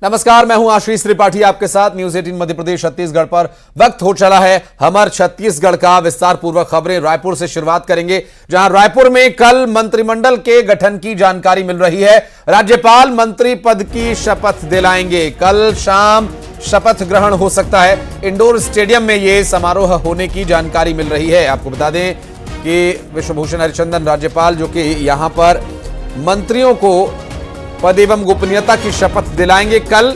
नमस्कार, मैं हूं आशीष त्रिपाठी आपके साथ न्यूज 18 मध्य प्रदेश छत्तीसगढ़ पर। वक्त हो चला है हमर छत्तीसगढ़ का। विस्तार पूर्वक खबरें रायपुर से शुरुआत करेंगे, जहां रायपुर में कल मंत्रिमंडल के गठन की जानकारी मिल रही है। राज्यपाल मंत्री पद की शपथ दिलाएंगे। कल शाम शपथ ग्रहण हो सकता है। इंडोर स्टेडियम में यह समारोह होने की जानकारी मिल रही है। आपको बता दें कि विश्वभूषण हरिचंदन राज्यपाल, जो कि यहां पर मंत्रियों को पद एवं गोपनीयता की शपथ दिलाएंगे। कल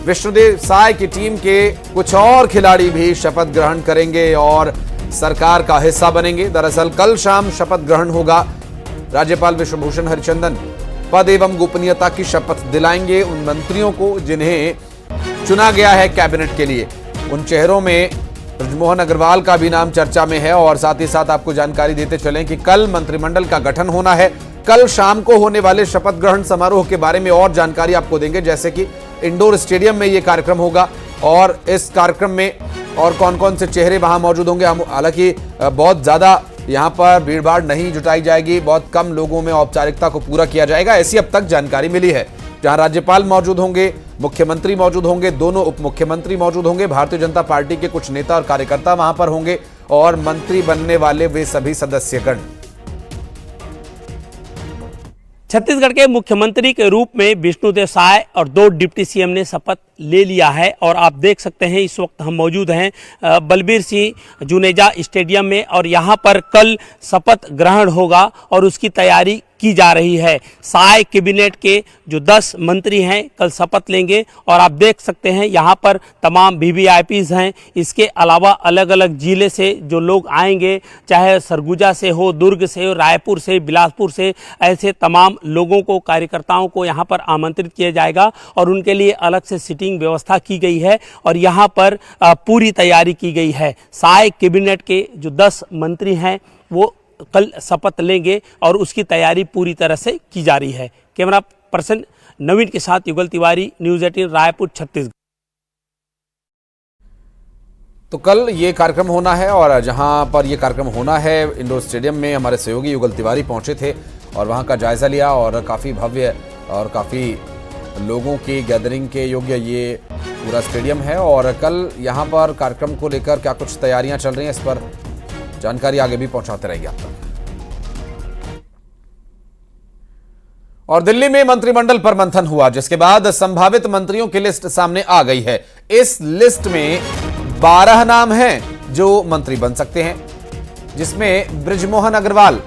विष्णुदेव साय की टीम के कुछ और खिलाड़ी भी शपथ ग्रहण करेंगे और सरकार का हिस्सा बनेंगे। दरअसल कल शाम शपथ ग्रहण होगा। राज्यपाल विश्वभूषण हरिचंदन पद एवं गोपनीयता की शपथ दिलाएंगे उन मंत्रियों को जिन्हें चुना गया है कैबिनेट के लिए। उन चेहरों में ब्रजमोहन अग्रवाल का भी नाम चर्चा में है। और साथ ही साथ आपको जानकारी देते चलें कि कल मंत्रिमंडल का गठन होना है। कल शाम को होने वाले शपथ ग्रहण समारोह के बारे में और जानकारी आपको देंगे, जैसे कि इंडोर स्टेडियम में यह कार्यक्रम होगा और इस कार्यक्रम में और कौन कौन से चेहरे वहां मौजूद होंगे। हम हालांकि बहुत ज्यादा यहां पर भीड़भाड़ नहीं जुटाई जाएगी, बहुत कम लोगों में औपचारिकता को पूरा किया जाएगा, ऐसी अब तक जानकारी मिली है। जहां राज्यपाल मौजूद होंगे, मुख्यमंत्री मौजूद होंगे, दोनों उप मुख्यमंत्री मौजूद होंगे, भारतीय जनता पार्टी के कुछ नेता और कार्यकर्ता वहां पर होंगे और मंत्री बनने वाले वे सभी सदस्यगण। छत्तीसगढ़ के मुख्यमंत्री के रूप में विष्णुदेव साय और 2 डिप्टी सीएम ने शपथ ले लिया है। और आप देख सकते हैं इस वक्त हम मौजूद हैं बलबीर सिंह जुनेजा स्टेडियम में और यहाँ पर कल शपथ ग्रहण होगा और उसकी तैयारी की जा रही है। साय कैबिनेट के जो 10 मंत्री हैं कल शपथ लेंगे और आप देख सकते हैं यहाँ पर तमाम वीवीआईपीज हैं। इसके अलावा अलग अलग जिले से जो लोग आएंगे, चाहे सरगुजा से हो, दुर्ग से हो, रायपुर से, बिलासपुर से, ऐसे तमाम लोगों को, कार्यकर्ताओं को यहाँ पर आमंत्रित किया जाएगा और उनके लिए अलग से सीटिंग व्यवस्था की गई है और यहाँ पर पूरी तैयारी की गई है। साय कैबिनेट के जो 10 मंत्री हैं वो कल शपथ लेंगे और उसकी तैयारी पूरी तरह से की जा रही है। कैमरा पर्सन नवीन के साथ युगल तिवारी, न्यूज 18 रायपुर, छत्तीसगढ़। तो कल ये कार्यक्रम होना है और जहां पर ये कार्यक्रम होना है इंडोर स्टेडियम में हमारे सहयोगी युगल तिवारी पहुंचे थे और वहां का जायजा लिया और काफ़ी भव्य और काफ़ी लोगों की गैदरिंग के योग्य ये पूरा स्टेडियम है। और कल यहाँ पर कार्यक्रम को लेकर क्या कुछ तैयारियां चल रही हैं, इस पर जानकारी आगे भी पहुंचाते रहेंगे आप तक। और दिल्ली में मंत्रिमंडल पर मंथन हुआ, जिसके बाद संभावित मंत्रियों की लिस्ट सामने आ गई है। इस लिस्ट में 12 नाम हैं जो मंत्री बन सकते हैं, जिसमें ब्रजमोहन अग्रवाल,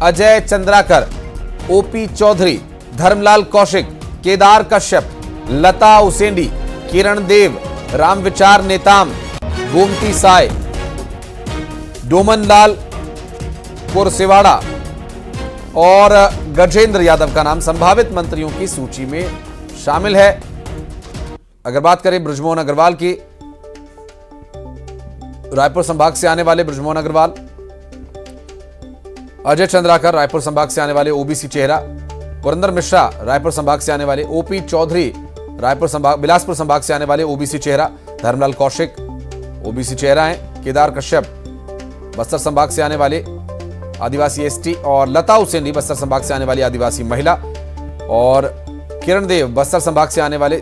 अजय चंद्राकर, ओपी चौधरी, धर्मलाल कौशिक, केदार कश्यप, लता उसेंडी, किरण देव, रामविचार नेताम, गोमती साय, डोमन लाल कोरसेवाड़ा और गजेंद्र यादव का नाम संभावित मंत्रियों की सूची में शामिल है। अगर बात करें ब्रजमोहन अग्रवाल की, रायपुर संभाग से आने वाले ब्रजमोहन अग्रवाल, अजय चंद्राकर रायपुर संभाग से आने वाले ओबीसी चेहरा, पुरंदर मिश्रा रायपुर संभाग से आने वाले, ओपी चौधरी बिलासपुर संभाग से आने वाले ओबीसी चेहरा, धर्मलाल कौशिक ओबीसी चेहरा हैं, केदार कश्यप बस्तर संभाग से आने वाले आदिवासी एसटी और लता उसेंडी बस्तर संभाग से आने वाली आदिवासी महिला और किरण देव बस्तर संभाग से आने वाले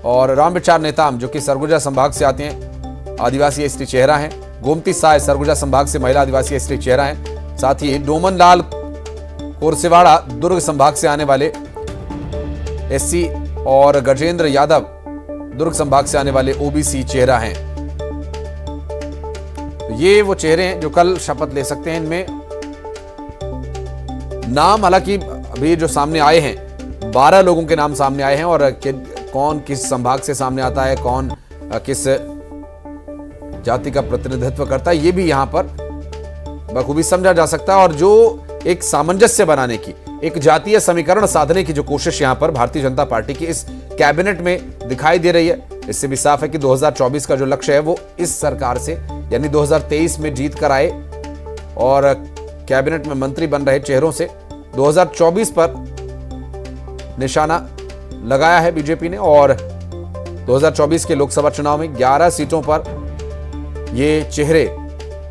और रामविचार नेताम जो कि सरगुजा संभाग से आते हैं आदिवासी एसटी चेहरा हैं, गोमती साय सरगुजा संभाग से महिला आदिवासी एसटी चेहरा हैं। साथ ही डोमन लाल कोरसेवाड़ा दुर्ग संभाग से आने वाले एससी और गजेंद्र यादव दुर्ग संभाग से आने वाले ओबीसी चेहरा हैं। ये वो चेहरे हैं जो कल शपथ ले सकते हैं। इनमें नाम हालांकि अभी जो सामने आए हैं 12 लोगों के नाम सामने आए हैं और कौन किस संभाग से सामने आता है, कौन किस जाति का प्रतिनिधित्व करता है, ये भी यहां पर बखूबी समझा जा सकता है। और जो एक सामंजस्य बनाने की, एक जातीय समीकरण साधने की जो कोशिश यहां पर भारतीय जनता पार्टी की इस कैबिनेट में दिखाई दे रही है, इससे भी साफ है कि 2024 का जो लक्ष्य है वो इस सरकार से यानी 2023 में जीत कर आए और कैबिनेट में मंत्री बन रहे चेहरों से 2024 पर निशाना लगाया है बीजेपी ने। और 2024 के लोकसभा चुनाव में 11 सीटों पर ये चेहरे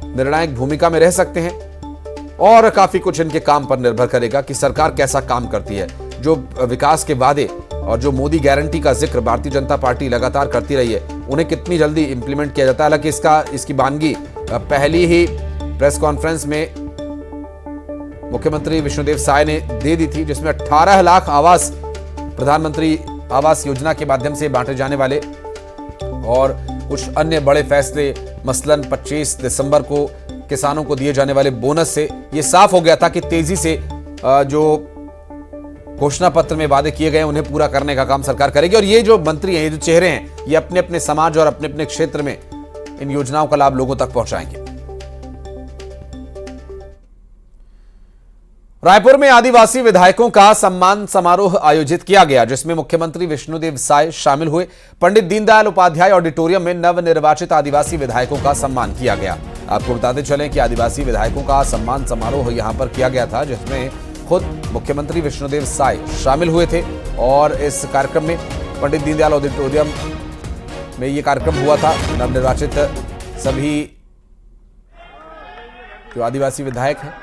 निर्णायक भूमिका में रह सकते हैं और काफी कुछ इनके काम पर निर्भर करेगा कि सरकार कैसा काम करती है। जो विकास के वादे और जो मोदी गारंटी का जिक्र भारतीय जनता पार्टी लगातार करती रही है, उन्हें कितनी जल्दी इंप्लीमेंट किया जाता है। हालांकि इसकी बानगी पहली ही प्रेस कॉन्फ्रेंस में मुख्यमंत्री विष्णुदेव साय ने दे दी थी, जिसमें 18 लाख आवास प्रधानमंत्री आवास योजना के माध्यम से बांटे जाने वाले और कुछ अन्य बड़े फैसले, मसलन 25 दिसंबर को किसानों को दिए जाने वाले बोनस से यह साफ हो गया था कि तेजी से जो घोषणा पत्र में वादे किए गए उन्हें पूरा करने का काम सरकार करेगी। और ये जो मंत्री हैं, ये जो चेहरे हैं, ये अपने अपने समाज और अपने अपने क्षेत्र में इन योजनाओं का लाभ लोगों तक पहुंचाएंगे। रायपुर में आदिवासी विधायकों का सम्मान समारोह आयोजित किया गया, जिसमें मुख्यमंत्री विष्णुदेव साय शामिल हुए। पंडित दीनदयाल उपाध्याय ऑडिटोरियम में नवनिर्वाचित आदिवासी विधायकों का सम्मान किया गया। आपको बताते चलें कि आदिवासी विधायकों का सम्मान समारोह यहां पर किया गया था, जिसमें खुद मुख्यमंत्री विष्णुदेव साय शामिल हुए थे। और इस कार्यक्रम में पंडित दीनदयाल ऑडिटोरियम में यह कार्यक्रम हुआ था। नवनिर्वाचित सभी जो आदिवासी विधायक हैं,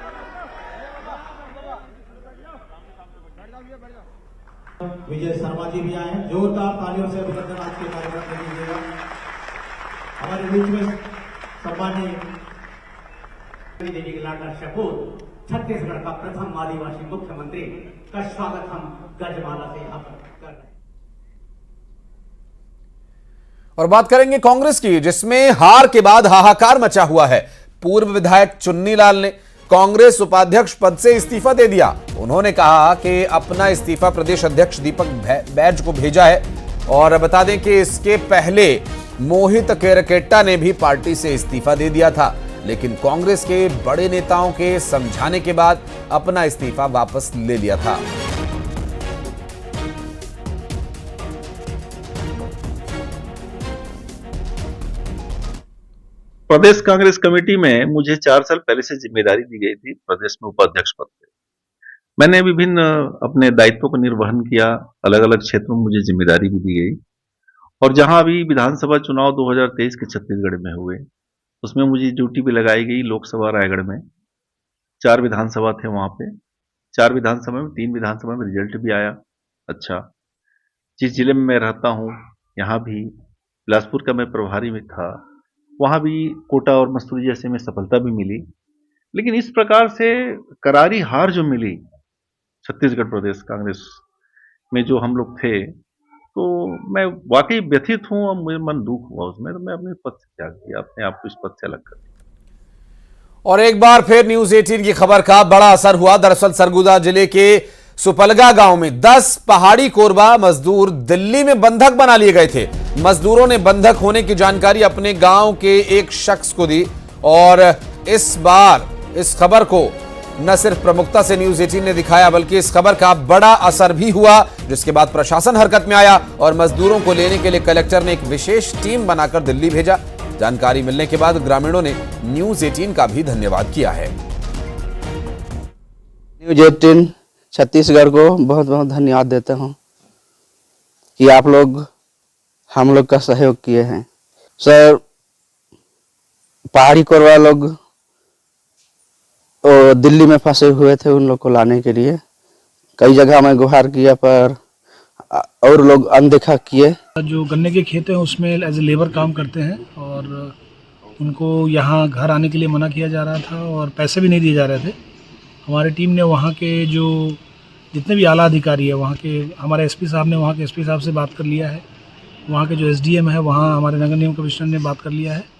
विजय शर्मा जी भी आए हैं, जोरदार तालियों से अभिनंदन आज के कार्यक्रम में दीजिएगा। हमारे बीच में सम्मानीय देवी के लाडला सपूत छत्तीसगढ़ का प्रथम आदिवासी मुख्यमंत्री का स्वागत हम गजमाला से यहाँ पर कर रहे हैं। और बात करेंगे कांग्रेस की, जिसमें हार के बाद हाहाकार मचा हुआ है। पूर्व विधायक चुन्नी लाल ने कांग्रेस उपाध्यक्ष पद से इस्तीफा दे दिया। उन्होंने कहा कि अपना इस्तीफा प्रदेश अध्यक्ष दीपक बैज को भेजा है। और बता दें कि इसके पहले मोहित केरकेट्टा ने भी पार्टी से इस्तीफा दे दिया था, लेकिन कांग्रेस के बड़े नेताओं के समझाने के बाद अपना इस्तीफा वापस ले लिया था। प्रदेश कांग्रेस कमेटी में मुझे 4 साल पहले से जिम्मेदारी दी गई थी प्रदेश में उपाध्यक्ष पद पे। मैंने विभिन्न अपने दायित्वों का निर्वहन किया, अलग अलग क्षेत्रों में मुझे जिम्मेदारी भी दी गई। और जहां अभी विधानसभा चुनाव 2023 के छत्तीसगढ़ में हुए, उसमें मुझे ड्यूटी भी लगाई गई। लोकसभा रायगढ़ में 4 विधानसभा थे, वहां पे 4 विधानसभा में 3 विधानसभा में रिजल्ट भी आया अच्छा। जिस जिले में मैं रहता हूं, यहाँ भी बिलासपुर का मैं प्रभारी में था, वहां भी कोटा और मसूरी जैसे में सफलता भी मिली। लेकिन इस प्रकार से करारी हार जो मिली छत्तीसगढ़ प्रदेश कांग्रेस में जो हम लोग थे, तो मैं वाकई व्यथित हूं और मुझे मन दुख हुआ उसमें। तो मैं अपने पद से त्याग दिया, अपने आप को इस पद से अलग कर दिया। और एक बार फिर न्यूज 18 की खबर का बड़ा असर हुआ। दरअसल सरगुजा जिले के सुपलगा गांव में 10 पहाड़ी कोरबा मजदूर दिल्ली में बंधक बना लिए गए थे। मजदूरों ने बंधक होने की जानकारी अपने गांव के एक शख्स को दी और इस बार इस खबर को न सिर्फ प्रमुखता से न्यूज 18 ने दिखाया, बल्कि इस खबर का बड़ा असर भी हुआ, जिसके बाद प्रशासन हरकत में आया और मजदूरों को लेने के लिए कलेक्टर ने एक विशेष टीम बनाकर दिल्ली भेजा। जानकारी मिलने के बाद ग्रामीणों ने न्यूज 18 का भी धन्यवाद किया है। न्यूज 18 छत्तीसगढ़ को बहुत बहुत धन्यवाद देता हूं कि आप लोग हम लोग का सहयोग किए हैं। सर, पहाड़ी कोरवा लोग दिल्ली में फंसे हुए थे, उन लोग को लाने के लिए कई जगह मैं गुहार किया, पर और लोग अनदेखा किए। जो गन्ने के खेत हैं उसमें एज ए लेबर काम करते हैं और उनको यहाँ घर आने के लिए मना किया जा रहा था और पैसे भी नहीं दिए जा रहे थे। हमारी टीम ने वहाँ के जो जितने भी आला अधिकारी है, वहाँ के हमारे एसपी साहब ने वहाँ के एसपी साहब से बात कर लिया है, वहाँ के जो एसडीएम है वहाँ हमारे नगर निगम कमिश्नर ने बात कर लिया है।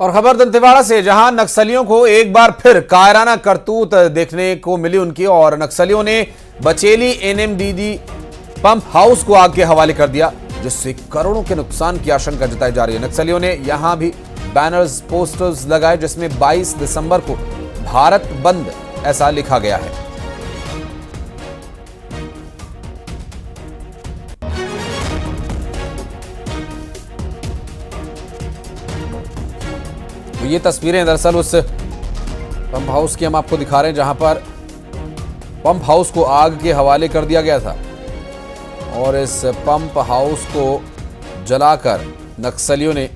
और खबर दंतेवाड़ा से, जहां नक्सलियों को एक बार फिर कायराना करतूत देखने को मिली उनकी, और नक्सलियों ने बचेली एनएमडीडी पंप हाउस को आग के हवाले कर दिया, जिससे करोड़ों के नुकसान की आशंका जताई जा रही है। नक्सलियों ने यहां भी बैनर्स, पोस्टर्स लगाए, जिसमें 22 दिसंबर को भारत बंद ऐसा लिखा गया है। तो ये तस्वीरें दरअसल उस पंप हाउस की हम आपको दिखा रहे हैं, जहां पर पंप हाउस को आग के हवाले कर दिया गया था और इस पंप हाउस को जलाकर नक्सलियों ने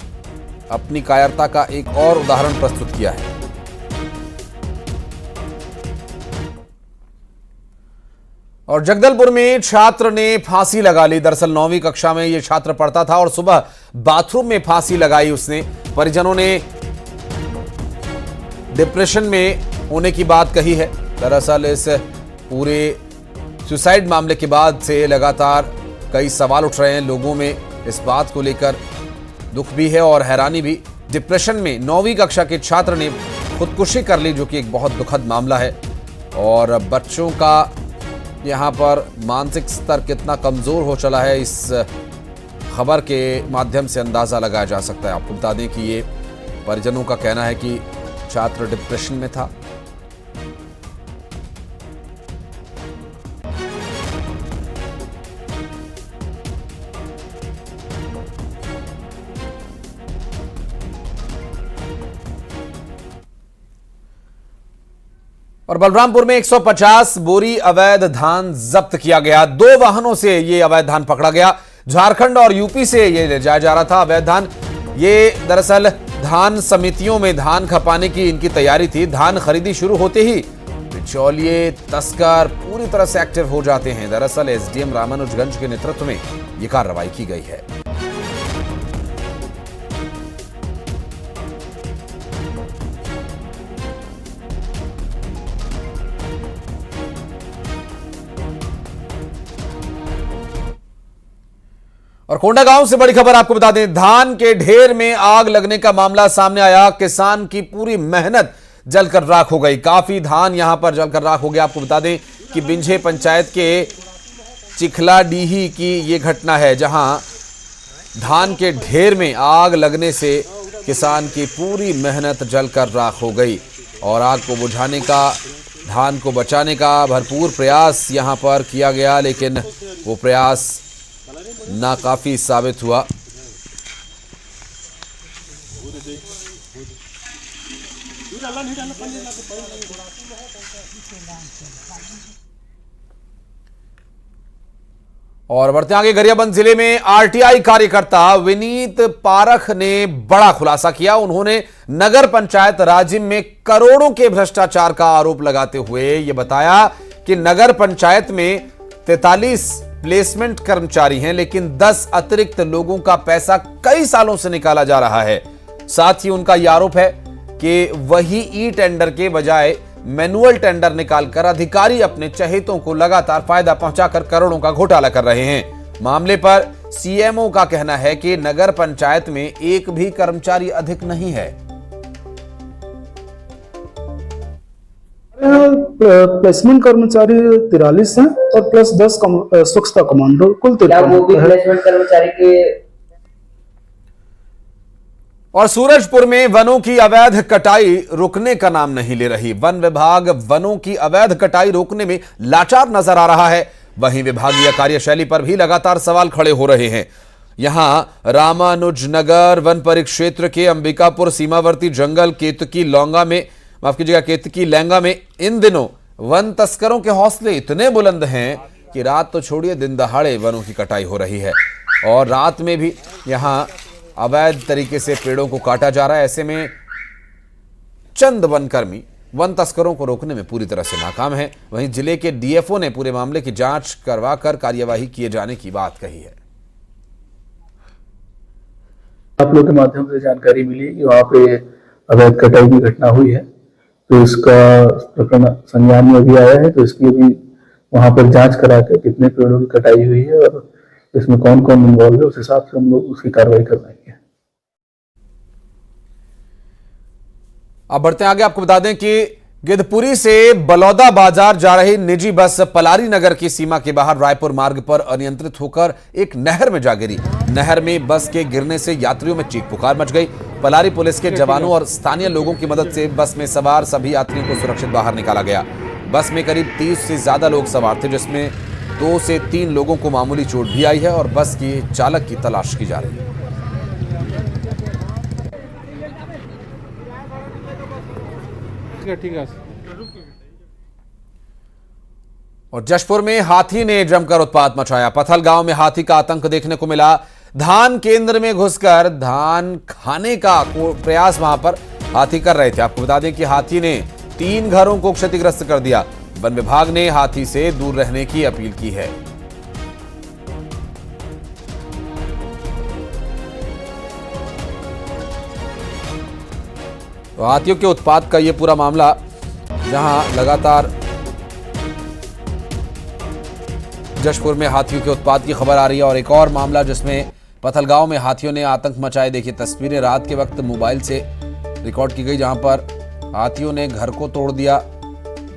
अपनी कायरता का एक और उदाहरण प्रस्तुत किया है। और जगदलपुर में छात्र ने फांसी लगा ली। दरअसल 9वीं कक्षा में यह छात्र पढ़ता था और सुबह बाथरूम में फांसी लगाई उसने। परिजनों ने डिप्रेशन में होने की बात कही है। दरअसल इस पूरे सुसाइड मामले के बाद से लगातार कई सवाल उठ रहे हैं लोगों में। इस बात को लेकर दुख भी है और हैरानी भी। डिप्रेशन में 9वीं कक्षा के छात्र ने खुदकुशी कर ली, जो कि एक बहुत दुखद मामला है। और बच्चों का यहाँ पर मानसिक स्तर कितना कमजोर हो चला है, इस खबर के माध्यम से अंदाजा लगाया जा सकता है। आपको बता दें कि ये परिजनों का कहना है कि छात्र डिप्रेशन में था। और बलरामपुर में 150 बोरी अवैध धान जब्त किया गया। 2 वाहनों से ये अवैध धान पकड़ा गया। झारखंड और यूपी से ये ले जाया जा रहा था अवैध धान। ये दरअसल धान समितियों में धान खपाने की इनकी तैयारी थी। धान खरीदी शुरू होते ही बिचौलिए तस्कर पूरी तरह से एक्टिव हो जाते हैं। दरअसल एसडीएम रामानुजगंज के नेतृत्व में यह कार्रवाई की गई है। और कोंडागांव से बड़ी खबर आपको बता दें, धान के ढेर में आग लगने का मामला सामने आया। किसान की पूरी मेहनत जलकर राख हो गई। काफी धान यहां पर जलकर राख हो गया। आपको बता दें कि बिंझे पंचायत के चिखलाडीही की यह घटना है, जहां धान के ढेर में आग लगने से किसान की पूरी मेहनत जलकर राख हो गई। और आग को बुझाने का, धान को बचाने का भरपूर प्रयास यहां पर किया गया, लेकिन वो प्रयास नाकाफी साबित हुआ। और बढ़ते आगे, गरियाबंद जिले में आरटीआई कार्यकर्ता विनीत पारख ने बड़ा खुलासा किया। उन्होंने नगर पंचायत राजिम में करोड़ों के भ्रष्टाचार का आरोप लगाते हुए यह बताया कि नगर पंचायत में 43 प्लेसमेंट कर्मचारी हैं, लेकिन 10 अतिरिक्त लोगों का पैसा कई सालों से निकाला जा रहा है। साथ ही उनका यह आरोप है कि वही ई टेंडर के बजाय मैनुअल टेंडर निकालकर अधिकारी अपने चहेतों को लगातार फायदा पहुंचाकर करोड़ों का घोटाला कर रहे हैं। मामले पर सीएमओ का कहना है कि नगर पंचायत में एक भी कर्मचारी अधिक नहीं है। प्लेसमेंट कर्मचारी 43 हैं और प्लस 10 स्वच्छता कमांडो, कुल 53 प्लेसमेंट कर्मचारी के। और सूरजपुर में वनों की अवैध कटाई रुकने का नाम नहीं ले रही। वन विभाग वनों की अवैध कटाई रोकने में लाचार नजर आ रहा है। वहीं विभागीय कार्यशैली पर भी लगातार सवाल खड़े हो रहे हैं। यहां रामानुजनगर वन परिक्षेत्र के अंबिकापुर सीमावर्ती जंगल केतकी लौंगा में, माफ कीजिएगा, केतकी लैंगा में इन दिनों वन तस्करों के हौसले इतने बुलंद हैं कि रात तो छोड़िए, दिन दहाड़े वनों की कटाई हो रही है। और रात में भी यहां अवैध तरीके से पेड़ों को काटा जा रहा है। ऐसे में चंद वनकर्मी वन तस्करों को रोकने में पूरी तरह से नाकाम है। वहीं जिले के डीएफओ ने पूरे मामले की जांच करवाकर कार्यवाही किए जाने की बात कही है। आप लोगों के माध्यम से जानकारी मिली कि वहाँ पे अवैध कटाई की घटना हुई है, तो इसका प्रकरण संज्ञान में भी आया है। तो इसकी भी वहाँ पर जांच करा के कितने पेड़ों की कटाई हुई है और इसमें कौन कौन इन्वॉल्व है, उस हिसाब से हम लोग उसकी कार्रवाई करवाएंगे। अब बढ़ते आगे, आपको बता दें कि गिद्धपुरी से बलौदा बाजार जा रही निजी बस पलारी नगर की सीमा के बाहर रायपुर मार्ग पर अनियंत्रित होकर एक नहर में जा गिरी। नहर में बस के गिरने से यात्रियों में चीख पुकार मच गई। पलारी पुलिस के जवानों और स्थानीय लोगों की मदद से बस में सवार सभी यात्रियों को सुरक्षित बाहर निकाला गया। बस में करीब 30 से ज्यादा लोग सवार थे, जिसमें 2 से 3 लोगों को मामूली चोट भी आई है और बस की चालक की तलाश की जा रही है। ठीक है। और जशपुर में हाथी ने जमकर उत्पात मचाया। पथल गांव में हाथी का आतंक देखने को मिला। धान केंद्र में घुसकर धान खाने का प्रयास वहां पर हाथी कर रहे थे। आपको बता दें कि हाथी ने 3 घरों को क्षतिग्रस्त कर दिया। वन विभाग ने हाथी से दूर रहने की अपील की है। तो हाथियों के उत्पात का यह पूरा मामला, जहां लगातार जशपुर में हाथियों के उत्पात की खबर आ रही है, और एक और मामला जिसमें पथलगांव में हाथियों ने आतंक मचाए। देखिए तस्वीरें रात के वक्त मोबाइल से रिकॉर्ड की गई, जहां पर हाथियों ने घर को तोड़ दिया,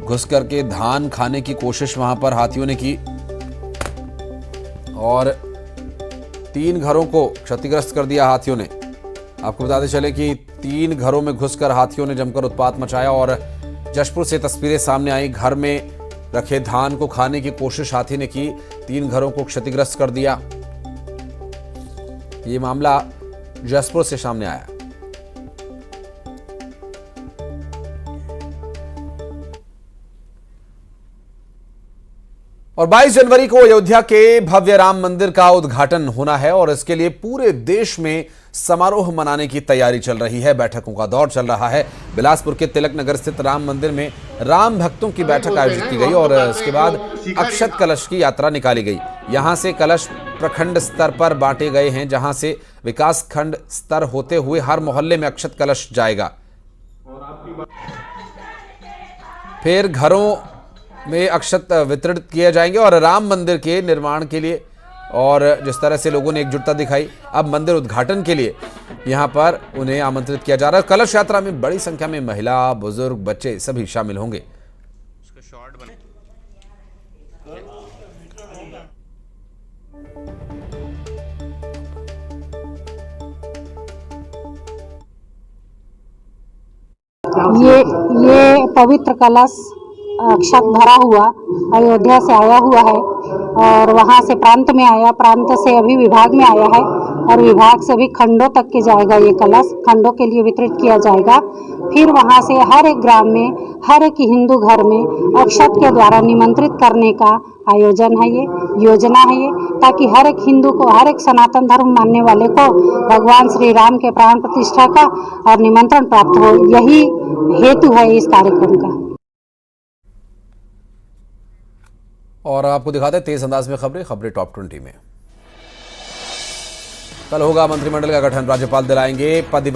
घुस करके धान खाने की कोशिश वहां पर हाथियों ने की और 3 घरों को क्षतिग्रस्त कर दिया हाथियों ने। आपको बताते चले कि 3 घरों में घुसकर हाथियों ने जमकर उत्पात मचाया और जशपुर से तस्वीरें सामने आई। घर में रखे धान को खाने की कोशिश हाथी ने की, 3 घरों को क्षतिग्रस्त कर दिया। ये मामला जशपुर से सामने आया। और 22 जनवरी को अयोध्या के भव्य राम मंदिर का उद्घाटन होना है और इसके लिए पूरे देश में समारोह मनाने की तैयारी चल रही है। बैठकों का दौर चल रहा है। बिलासपुर के तिलक नगर स्थित राम मंदिर में राम भक्तों की बैठक आयोजित की गई और इसके बाद अक्षत कलश की यात्रा निकाली गई। यहां से कलश प्रखंड स्तर पर बांटे गए हैं, जहां से विकास खंड स्तर होते हुए हर मोहल्ले में अक्षत कलश जाएगा। फिर घरों में अक्षत वितरित किए जाएंगे और राम मंदिर के निर्माण के लिए, और जिस तरह से लोगों ने एकजुटता दिखाई, अब मंदिर उद्घाटन के लिए यहां पर उन्हें आमंत्रित किया जा रहा है। कलश यात्रा में बड़ी संख्या में महिला, बुजुर्ग, बच्चे सभी शामिल होंगे। ये पवित्र कलश अक्षत भरा हुआ अयोध्या से आया हुआ है और वहाँ से प्रांत में आया, प्रांत से अभी विभाग में आया है और विभाग से भी खंडों तक के जाएगा। ये कलश खंडों के लिए वितरित किया जाएगा। फिर वहाँ से हर एक ग्राम में, हर एक हिंदू घर में अक्षत के द्वारा निमंत्रित करने का आयोजन है, ये योजना है ये, ताकि हर एक हिंदू को, हर एक सनातन धर्म मानने वाले को भगवान श्री राम के प्राण प्रतिष्ठा का और निमंत्रण प्राप्त हो। यही हेतु है इस कार्यक्रम का। और आपको दिखाते हैं तेज अंदाज में खबरें टॉप 20 में। कल होगा मंत्रिमंडल का गठन, राज्यपाल दिलाएंगे पद